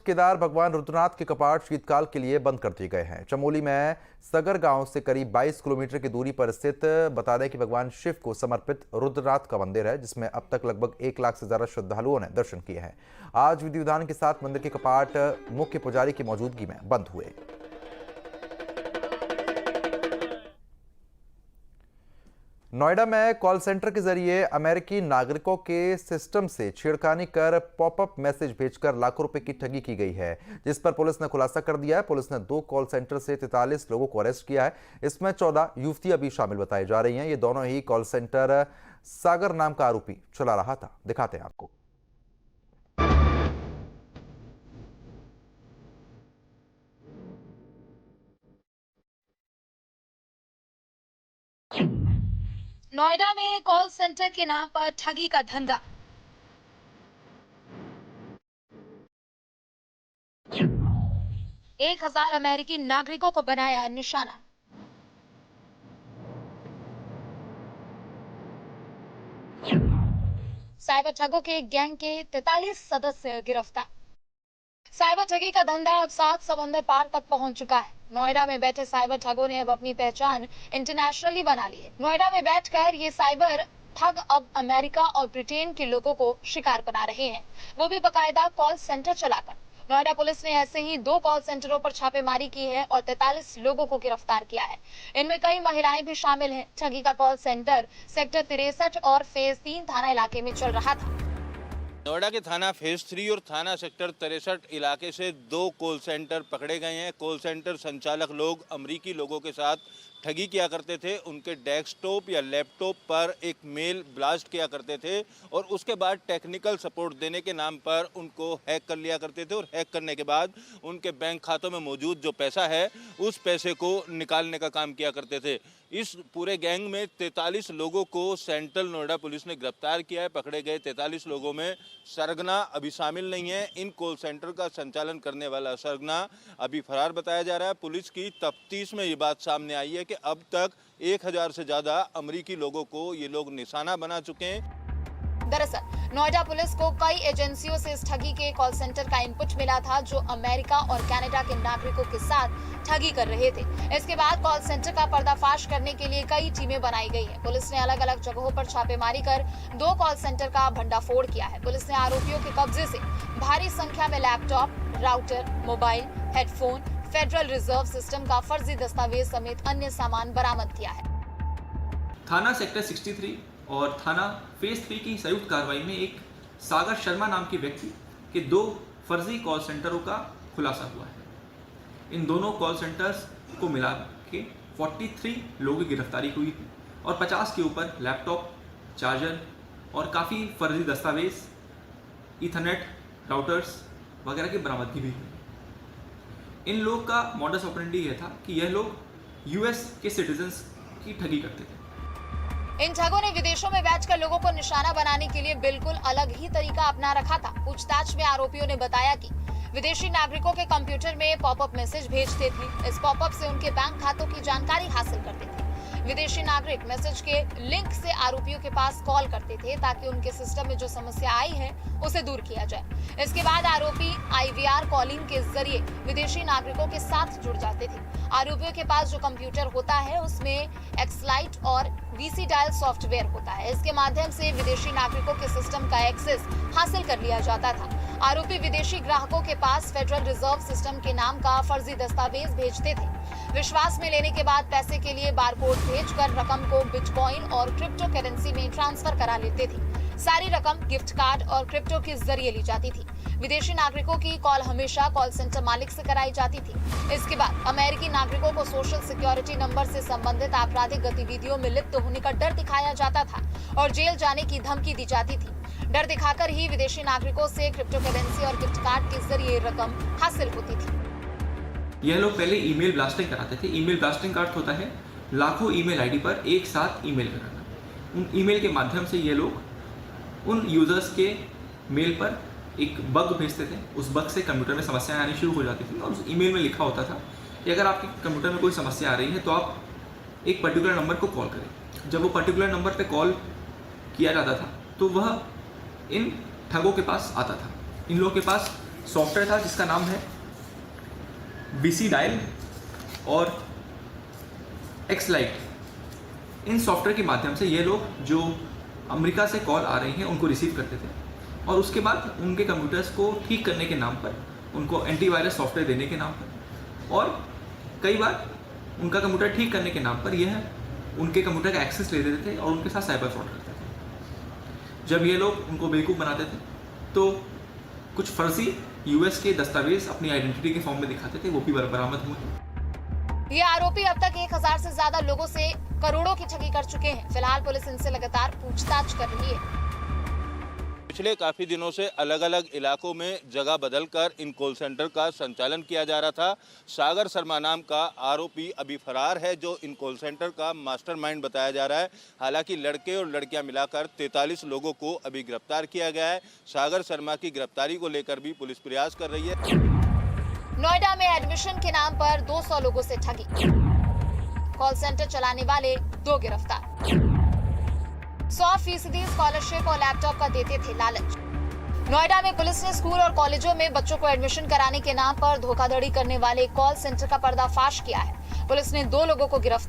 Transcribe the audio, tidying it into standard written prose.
केदार भगवान रुद्रनाथ के कपाट शीतकाल के लिए बंद कर दिए गए हैं। चमोली में सगर गांव से करीब 22 किलोमीटर की दूरी पर स्थित बता दें कि भगवान शिव को समर्पित रुद्रनाथ का मंदिर है, जिसमें अब तक लगभग 1 लाख से ज्यादा श्रद्धालुओं ने दर्शन किए हैं। आज विधि विधान के साथ मंदिर के कपाट मुख्य पुजारी की मौजूदगी में बंद हुए। नोएडा में कॉल सेंटर के जरिए अमेरिकी नागरिकों के सिस्टम से छेड़खानी कर पॉपअप मैसेज भेजकर लाखों रुपए की ठगी की गई है, जिस पर पुलिस ने खुलासा कर दिया है। पुलिस ने 2 कॉल सेंटर से 43 लोगों को अरेस्ट किया है। इसमें 14 युवतियां भी शामिल बताई जा रही हैं। ये दोनों ही कॉल सेंटर सागर नाम का आरोपी चला रहा था। दिखाते हैं आपको। नोएडा में कॉल सेंटर के नाम पर ठगी का धंधा। 1000 अमेरिकी नागरिकों को बनाया निशाना। साइबर ठगों के गैंग के 43 सदस्य गिरफ्तार। साइबर ठगी का धंधा अब 7 समंदर पार तक पहुंच चुका है। नोएडा में बैठे साइबर ठगों ने अब अपनी पहचान इंटरनेशनली बना ली है। नोएडा में बैठकर ये साइबर ठग अब अमेरिका और ब्रिटेन के लोगों को शिकार बना रहे हैं, वो भी बकायदा कॉल सेंटर चलाकर। नोएडा पुलिस ने ऐसे ही 2 कॉल सेंटरों पर छापेमारी की है और 43 लोगों को गिरफ्तार किया है। इनमें कई महिलाएं भी शामिल हैं। ठगी का कॉल सेंटर सेक्टर 63 और फेज 3 थाना इलाके में चल रहा था। नोएडा के थाना फेज 3 और थाना सेक्टर 63 इलाके से 2 कॉल सेंटर पकड़े गए हैं। कॉल सेंटर संचालक लोग अमरीकी लोगों के साथ ठगी किया करते थे। उनके डेस्कटॉप या लैपटॉप पर एक मेल ब्लास्ट किया करते थे और उसके बाद टेक्निकल सपोर्ट देने के नाम पर उनको हैक कर लिया करते थे और हैक करने के बाद उनके बैंक खातों में मौजूद जो पैसा है उस पैसे को निकालने का काम किया करते थे। इस पूरे गैंग में 43 लोगों को सेंट्रल नोएडा पुलिस ने गिरफ्तार किया है। पकड़े गए 43 लोगों में सरगना अभी शामिल नहीं है। इन कॉल सेंटर का संचालन करने वाला सरगना अभी फरार बताया जा रहा है। पुलिस की तफ्तीश में ये बात सामने आई है कि अब तक 1000 से ज्यादा अमेरिकी लोगों को ये लोग निशाना बना चुके हैं। दरअसल नोएडा पुलिस को कई एजेंसियों से इस ठगी के कॉल सेंटर का इनपुट मिला था, जो अमेरिका और कनाडा के नागरिकों के साथ ठगी कर रहे थे। इसके बाद कॉल सेंटर का पर्दाफाश करने के लिए कई टीमें बनाई गई हैं। पुलिस ने अलग अलग जगहों पर छापेमारी कर 2 कॉल सेंटर का भंडाफोड़ किया है। पुलिस ने आरोपियों के कब्जे से भारी संख्या में laptop, router, mobile, headphone, federal reserve system का फर्जी दस्तावेज समेत अन्य सामान बरामद किया है। थाना सेक्टर 63 और थाना फेज 3 की संयुक्त कार्रवाई में एक सागर शर्मा नाम के व्यक्ति के 2 फर्जी कॉल सेंटरों का खुलासा हुआ है। इन दोनों कॉल सेंटर्स को मिला के 43 लोगों की गिरफ्तारी हुई थी और 50 के ऊपर लैपटॉप, चार्जर और काफ़ी फर्जी दस्तावेज, ईथरनेट, राउटर्स वगैरह की बरामदगी भी हुई। इन लोग का मॉडस ऑपरेंडी यह था कि यह लोग यूएस के सिटीजन्स की ठगी करते थे। इन ठगों ने विदेशों में बैठकर लोगों को निशाना बनाने के लिए बिल्कुल अलग ही तरीका अपना रखा था। पूछताछ में आरोपियों ने बताया कि विदेशी नागरिकों के कंप्यूटर में पॉपअप मैसेज भेजते थे। इस पॉपअप से उनके बैंक खातों की जानकारी हासिल करते थे। विदेशी नागरिक मैसेज के लिंक से आरोपियों के पास कॉल करते थे ताकि उनके सिस्टम में जो समस्या आई है उसे दूर किया जाए। इसके बाद आरोपी IVR कॉलिंग के जरिए विदेशी नागरिकों के साथ जुड़ जाते थे। आरोपियों के पास जो कंप्यूटर होता है उसमें एक्सलाइट और VC डायल सॉफ्टवेयर होता है। इसके माध्यम से विदेशी नागरिकों के सिस्टम का एक्सेस हासिल कर लिया जाता था। आरोपी विदेशी ग्राहकों के पास फेडरल रिजर्व सिस्टम के नाम का फर्जी दस्तावेज भेजते थे। विश्वास में लेने के बाद पैसे के लिए बारकोड भेजकर रकम को बिटकॉइन और क्रिप्टो करेंसी में ट्रांसफर करा लेते थे। सारी रकम गिफ्ट कार्ड और क्रिप्टो के जरिए ली जाती थी। विदेशी नागरिकों की कॉल हमेशा कॉल सेंटर मालिक से कराई जाती थी। इसके बाद अमेरिकी नागरिकों को सोशल सिक्योरिटी नंबर से संबंधित आपराधिक गतिविधियों में लिप्त होने का डर दिखाया जाता था और जेल जाने की धमकी दी जाती थी। डर दिखाकर ही विदेशी नागरिकों से क्रिप्टो करेंसी और गिफ्ट कार्ड के जरिए रकम हासिल होती थी। यह लोग पहले ईमेल ब्लास्टिंग कराते थे। ईमेल ब्लास्टिंग का अर्थ होता है लाखों ईमेल आईडी पर एक साथ ईमेल कराना। उन ईमेल के माध्यम से ये लोग उन यूजर्स के मेल पर एक बग भेजते थे। उस बग से कंप्यूटर में समस्याएं आनी शुरू हो जाती थी और उस ईमेल में लिखा होता था कि अगर आपके कंप्यूटर में कोई समस्या आ रही है तो आप एक पर्टिकुलर नंबर को कॉल करें। जब वो पर्टिकुलर नंबर पे कॉल किया जाता था तो वह इन ठगों के पास आता था। इन लोगों के पास सॉफ्टवेयर था जिसका नाम है बीसी डायल और एक्सलाइट। इन सॉफ्टवेयर के माध्यम से ये लोग जो अमेरिका से कॉल आ रही हैं उनको रिसीव करते थे और उसके बाद उनके कंप्यूटर्स को ठीक करने के नाम पर, उनको एंटीवायरस सॉफ्टवेयर देने के नाम पर और कई बार उनका कंप्यूटर ठीक करने के नाम पर यह उनके कंप्यूटर का एक्सेस ले लेते थे और उनके साथ साइबर फ्रॉड करते थे। जब ये लोग उनको बेवकूफ़ बनाते थे तो कुछ फर्जी यूएस के दस्तावेज अपनी आइडेंटिटी के फॉर्म में दिखाते थे, वो भी बरामद हुए। ये आरोपी अब तक 1000 से ज्यादा लोगों से करोड़ों की ठगी कर चुके हैं। फिलहाल पुलिस इनसे लगातार पूछताछ कर रही है। पिछले काफ़ी दिनों से अलग अलग इलाकों में जगह बदलकर इन कॉल सेंटर का संचालन किया जा रहा था। सागर शर्मा नाम का आरोपी अभी फरार है, जो इन कॉल सेंटर का मास्टरमाइंड बताया जा रहा है। हालांकि लड़के और लड़कियां मिलाकर 43 लोगों को अभी गिरफ्तार किया गया है। सागर शर्मा की गिरफ्तारी को लेकर भी पुलिस प्रयास कर रही है। नोएडा में एडमिशन के नाम पर 200 लोगों से ठगी, कॉल सेंटर चलाने वाले 2 गिरफ्तार। 100% स्कॉलरशिप और लैपटॉप का देते थे लालच। नोएडा में पुलिस ने स्कूल और कॉलेजों में बच्चों को एडमिशन कराने के नाम पर धोखाधड़ी करने वाले कॉल सेंटर का पर्दाफाश किया है। पुलिस ने 2 लोगों को गिरफ्तार